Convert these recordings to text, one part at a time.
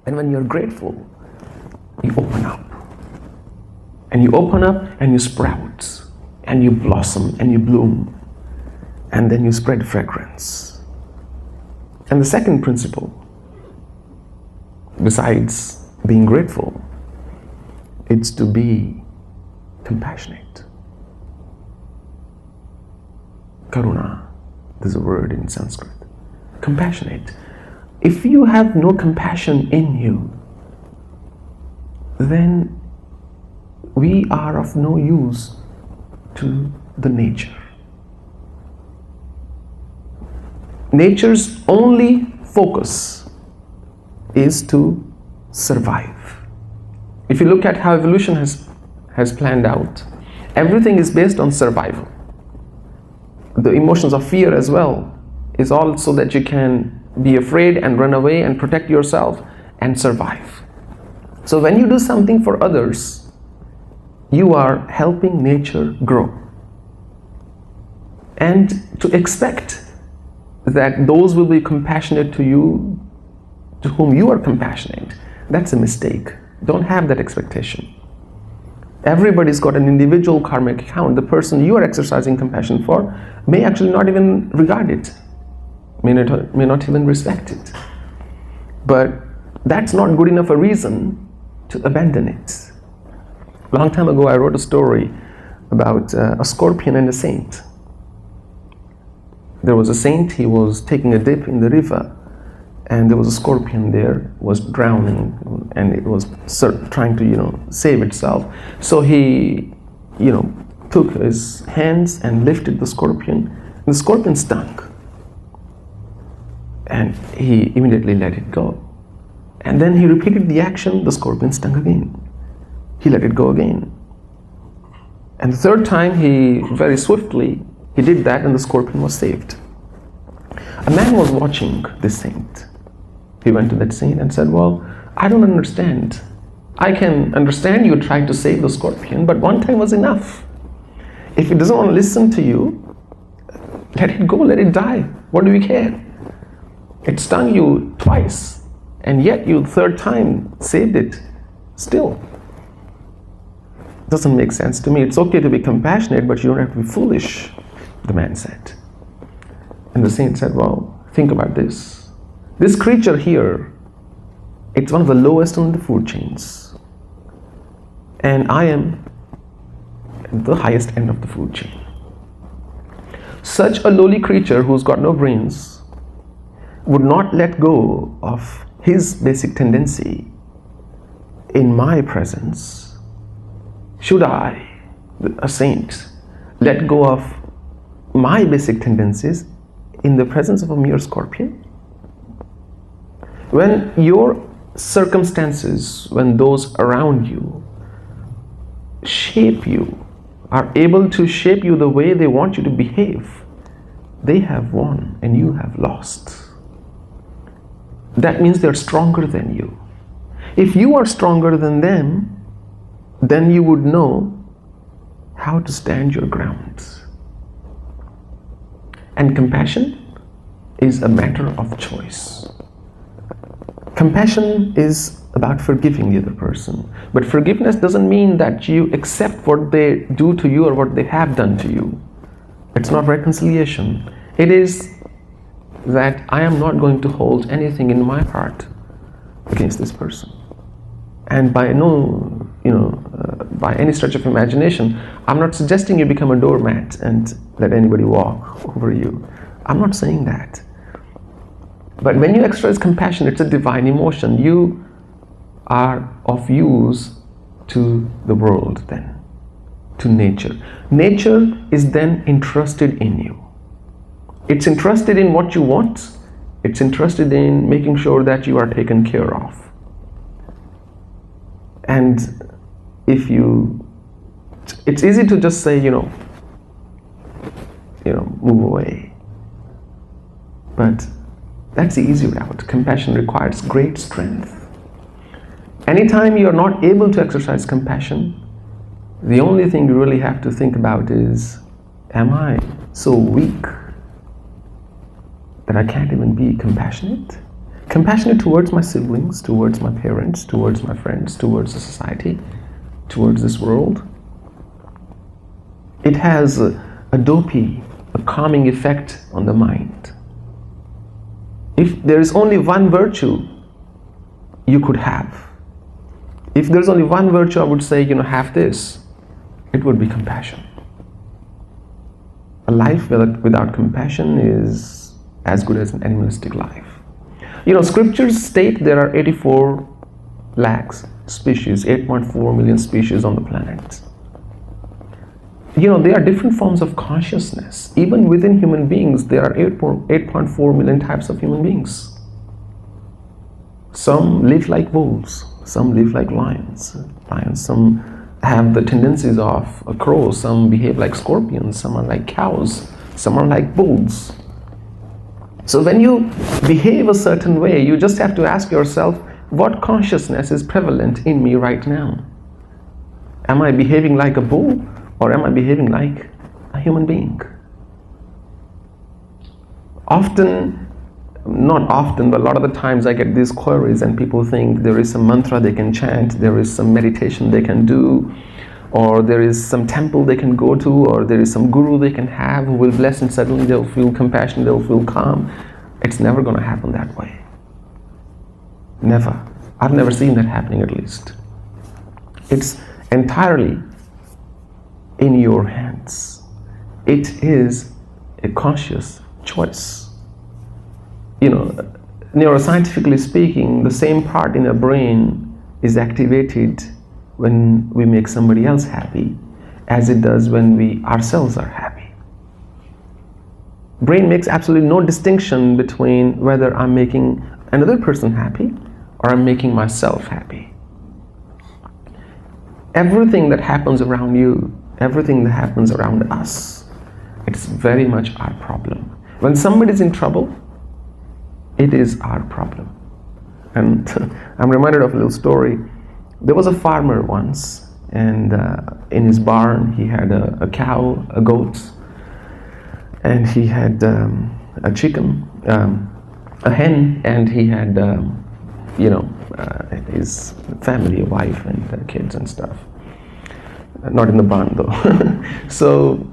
And when you're grateful, you open up. And you open up and you sprout. And you blossom and you bloom. And then you spread fragrance. And the second principle, besides being grateful, it's to be compassionate. Karuna, there's a word in Sanskrit. Compassionate. If you have no compassion in you, then we are of no use to the nature. Nature's only focus is to survive. If you look at how evolution has planned out, everything is based on survival. The emotions of fear as well is all so that you can be afraid and run away and protect yourself and survive. So when you do something for others, you are helping nature grow. And to expect that those will be compassionate to you, to whom you are compassionate, that's a mistake. Don't have that expectation. Everybody's got an individual karmic account. The person you are exercising compassion for may actually not even regard it, may not even respect it. But that's not good enough a reason to abandon it. Long time ago, I wrote a story about a scorpion and a saint. There was a saint, he was taking a dip in the river, and there was a scorpion there, was drowning, and it was trying to, save itself. So he, took his hands and lifted the scorpion. The scorpion stung, and he immediately let it go. And then he repeated the action, the scorpion stung again. He let it go again. And the third time, he very swiftly, he did that, and the scorpion was saved. A man was watching this saint. He went to that saint and said, well, I don't understand. I can understand you trying to save the scorpion, but one time was enough. If it doesn't want to listen to you, let it go, let it die. What do we care? It stung you twice, and yet you third time saved it. Still. Doesn't make sense to me. It's okay to be compassionate, but you don't have to be foolish, the man said. And the saint said, well, think about this. This creature here, it's one of the lowest on the food chains. And I am at the highest end of the food chain. Such a lowly creature who's got no brains would not let go of his basic tendency in my presence. Should I, a saint, let go of my basic tendencies in the presence of a mere scorpion? When your circumstances, when those around you shape you, are able to shape you the way they want you to behave, they have won and you have lost. That means they're stronger than you. If you are stronger than them, then you would know how to stand your ground. And compassion is a matter of choice. Compassion is about forgiving the other person. But forgiveness doesn't mean that you accept what they do to you or what they have done to you. It's not reconciliation. It is that I am not going to hold anything in my heart against this person. And by by any stretch of imagination, I'm not suggesting you become a doormat and let anybody walk over you. I'm not saying that. But when you express compassion, it's a divine emotion. You are of use to the world then, to nature. Nature is then interested in you. It's interested in what you want. It's interested in making sure that you are taken care of. And it's easy to just say, move away. But that's the easy route. Compassion requires great strength. Anytime you're not able to exercise compassion, the only thing you really have to think about is, am I so weak that I can't even be compassionate? compassionate towards my siblings, towards my parents, towards my friends, towards the society, towards this world. It has a dopey, a calming effect on the mind. If there is only one virtue you could have, if there's only one virtue I would say, have this, it would be compassion. A life without compassion is as good as an animalistic life. Scriptures state there are 84 lakhs species, 8.4 million species on the planet. There are different forms of consciousness. Even within human beings, there are 8.4 million types of human beings. Some live like wolves, some live like lions. Some have the tendencies of a crow, some behave like scorpions, some are like cows, some are like bulls. So when you behave a certain way, you just have to ask yourself, what consciousness is prevalent in me right now? Am I behaving like a bull, or am I behaving like a human being? Not often, but a lot of the times I get these queries and people think there is some mantra they can chant, there is some meditation they can do, or there is some temple they can go to, or there is some guru they can have who will bless and suddenly they'll feel compassion, they'll feel calm. It's never going to happen that way. Never. I've never seen that happening, at least. It's entirely in your hands. It is a conscious choice. Neuroscientifically speaking, the same part in our brain is activated when we make somebody else happy as it does when we ourselves are happy. Brain makes absolutely no distinction between whether I'm making another person happy or I'm making myself happy. Everything that happens around you, everything that happens around us, it's very much our problem. When somebody's in trouble, it is our problem. And I'm reminded of a little story. There was a farmer once, and in his barn he had a cow, a goat, and he had a chicken, a hen, and he had his family, a wife and kids and stuff. Not in the barn though. So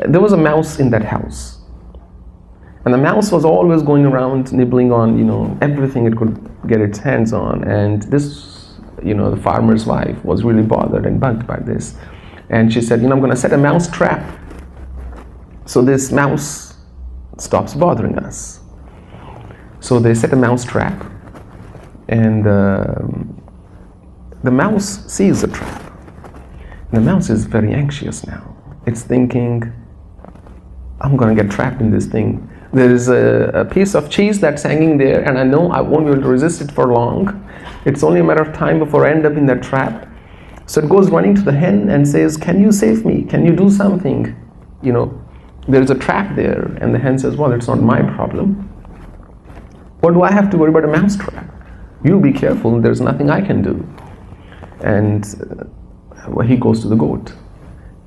there was a mouse in that house. And the mouse was always going around nibbling on, everything it could get its hands on. And this, the farmer's wife was really bothered and bugged by this. And she said, I'm going to set a mouse trap so this mouse stops bothering us. So they set a mouse trap, and the mouse sees the trap. And the mouse is very anxious now. It's thinking, I'm going to get trapped in this thing. There is a piece of cheese that's hanging there, and I know I won't be able to resist it for long. It's only a matter of time before I end up in that trap. So it goes running to the hen and says, can you save me? Can you do something? There's a trap there. And the hen says, well, it's not my problem. What do I have to worry about a mouse trap? You be careful, there's nothing I can do. And he goes to the goat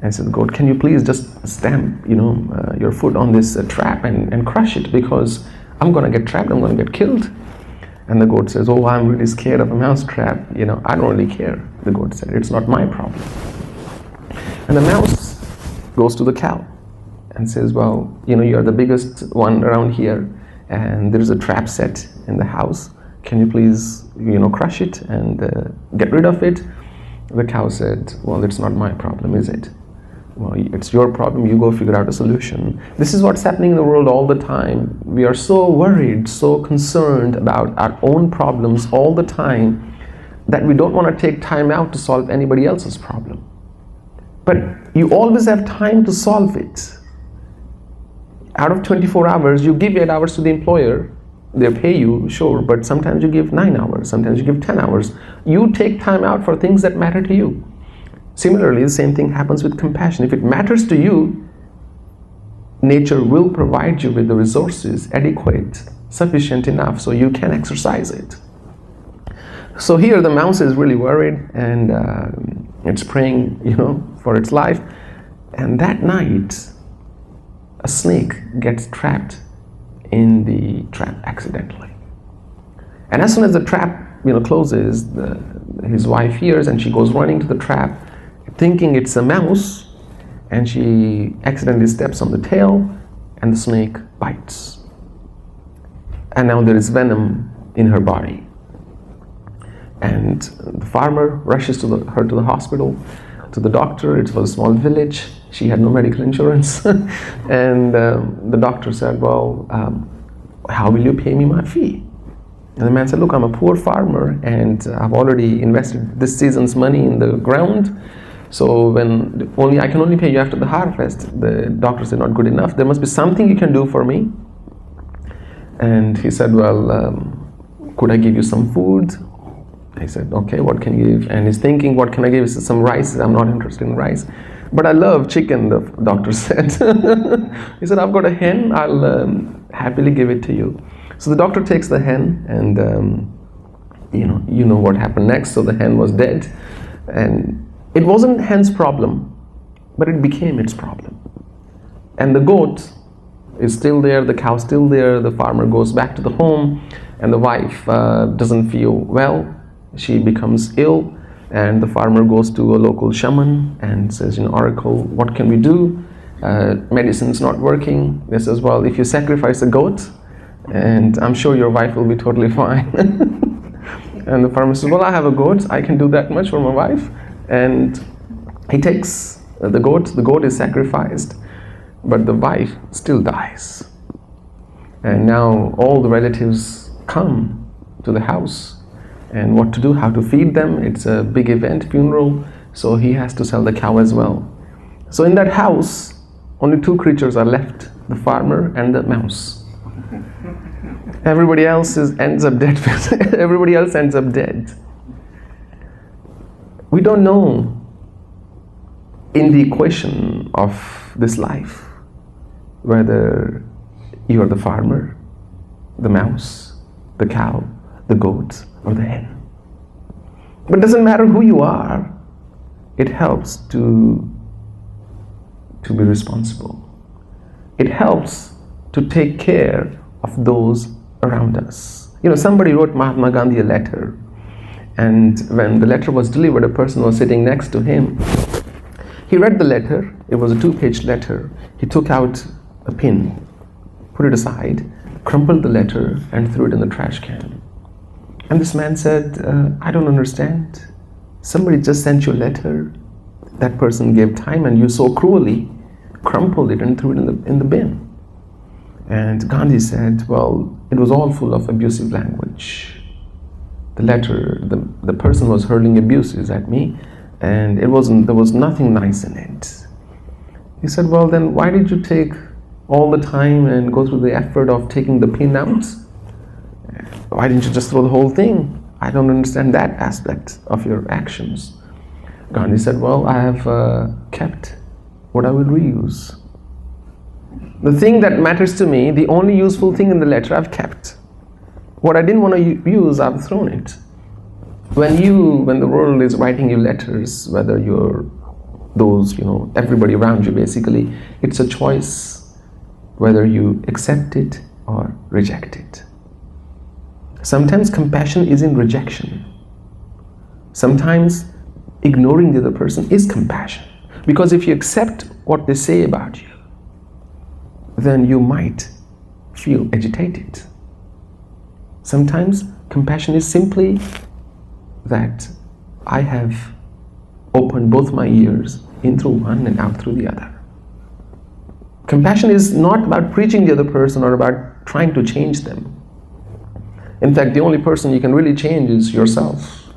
and said, goat, can you please just stamp your foot on this trap and crush it, because I'm going to get trapped, I'm going to get killed. And the goat says, oh, I'm really scared of a mouse trap. I don't really care. The goat said, it's not my problem. And the mouse goes to the cow and says, well, you're the biggest one around here, and there's a trap set in the house. Can you please, crush it and get rid of it? The cow said, well, it's not my problem, is it? Well, it's your problem, you go figure out a solution. This is what's happening in the world all the time. We are so worried, so concerned about our own problems all the time that we don't want to take time out to solve anybody else's problem. But you always have time to solve it. Out of 24 hours, you give 8 hours to the employer. They pay you, sure, but sometimes you give 9 hours, sometimes you give 10 hours. You take time out for things that matter to you. Similarly, the same thing happens with compassion. If it matters to you, nature will provide you with the resources adequate, sufficient enough so you can exercise it. So here the mouse is really worried, and it's praying, for its life. And that night, a snake gets trapped in the trap accidentally. And as soon as the trap closes, his wife hears, and she goes running to the trap, thinking it's a mouse, and she accidentally steps on the tail, and the snake bites. And now there is venom in her body. And the farmer rushes her to the hospital, to the doctor. It was a small village. She had no medical insurance. And the doctor said, well, how will you pay me my fee? And the man said, look, I'm a poor farmer, and I've already invested this season's money in the ground. So I can only pay you after the harvest. The doctor said, not good enough. There must be something you can do for me. And he said, well, could I give you some food? He said, okay, what can you give? And he's thinking, what can I give? He said, some rice. I'm not interested in rice. But I love chicken, the doctor said. He said, I've got a hen. I'll happily give it to you. So the doctor takes the hen, and you know what happened next. So the hen was dead. And it wasn't hen's problem, but it became its problem. And the goat is still there, the cow still there. The farmer goes back to the home, and the wife doesn't feel well. She becomes ill, and the farmer goes to a local shaman and says, oracle, what can we do? Medicine's not working. They says, well, if you sacrifice a goat, and I'm sure your wife will be totally fine. And the farmer says, well, I have a goat. I can do that much for my wife. And he takes the goat. The goat is sacrificed, but the wife still dies. And now all the relatives come to the house, and what to do, how to feed them. It's a big event, funeral, so he has to sell the cow as well. So in that house, only two creatures are left, the farmer and the mouse. Everybody else ends up dead. Everybody else ends up dead. We don't know in the equation of this life whether you are the farmer, the mouse, the cow, the goat, or the hen. But it doesn't matter who you are. It helps to be responsible. It helps to take care of those around us. Somebody wrote Mahatma Gandhi a letter, and when the letter was delivered, a person was sitting next to him. He read the letter. It was a 2-page letter. He took out a pin, put it aside, crumpled the letter, and threw it in the trash can. And this man said, I don't understand. Somebody just sent you a letter. That person gave time, and you so cruelly crumpled it and threw it in the bin. And Gandhi said, well, it was all full of abusive language. The letter, the person was hurling abuses at me, and there was nothing nice in it. He said, well, then why did you take all the time and go through the effort of taking the pin out? Why didn't you just throw the whole thing? I don't understand that aspect of your actions. Gandhi said, well, I have kept what I will reuse. The thing that matters to me, the only useful thing in the letter, I've kept. What I didn't want to use, I've thrown it. When the world is writing you letters, whether you're those, everybody around you basically, it's a choice whether you accept it or reject it. Sometimes compassion is in rejection. Sometimes ignoring the other person is compassion. Because if you accept what they say about you, then you might feel agitated. Sometimes compassion is simply that I have opened both my ears in through one and out through the other. Compassion is not about preaching the other person or about trying to change them. In fact, the only person you can really change is yourself.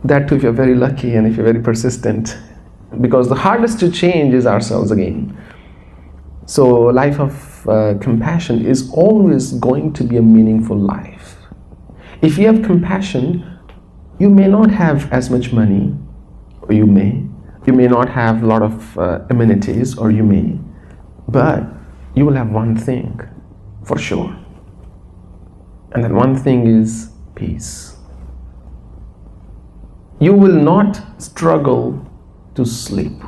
That too if you're very lucky and if you're very persistent. Because the hardest to change is ourselves again. So a life of compassion is always going to be a meaningful life. If you have compassion, you may not have as much money, or you may. You may not have a lot of amenities, or you may. But you will have one thing, for sure. And that one thing is peace. You will not struggle to sleep.